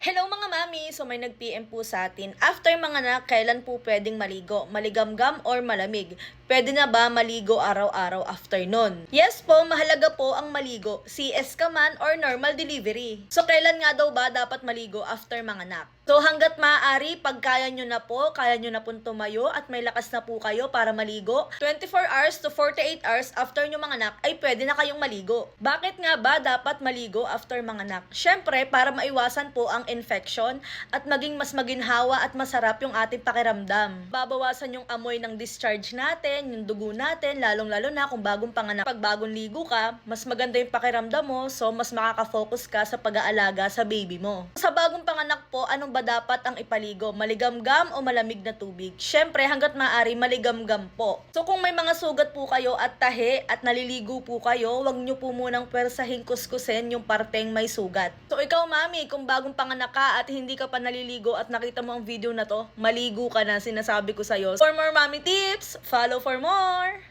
Hello mga mami! So may nag-PM po sa atin. After manganak, kailan po pwedeng maligo? Maligamgam or malamig? Pwede na ba maligo araw-araw after nun? Yes po, mahalaga po ang maligo. CS ka man or normal delivery. So kailan nga daw ba dapat maligo after manganak? So hanggat maaari, pag kaya nyo na pong tumayo at may lakas na po kayo para maligo, 24 hours to 48 hours after nyo manganak ay pwede na kayong maligo. Bakit nga ba dapat maligo after manganak? Syempre, para maiwasan po ang infection at maging mas maginhawa at masarap yung ating pakiramdam. Babawasan yung amoy ng discharge natin, yung dugo natin, lalong-lalo na kung bagong panganak. Pag bagong ligo ka, mas maganda yung pakiramdam mo, so mas makaka-focus ka sa pag-aalaga sa baby mo. Sa bagong panganak po, anong ba dapat ang ipaligo? Maligamgam o malamig na tubig? Syempre, hanggat maaari, maligamgam po. So kung may mga sugat po kayo at tahi at naliligo po kayo, wag nyo po munang pwersahin kuskusin yung parteng may sugat. So ikaw mami, kung bagong panganak ka at hindi ka pa naliligo at nakita mo ang video na to, maligo ka na, sinasabi ko sa'yo. For more mommy tips, follow for more!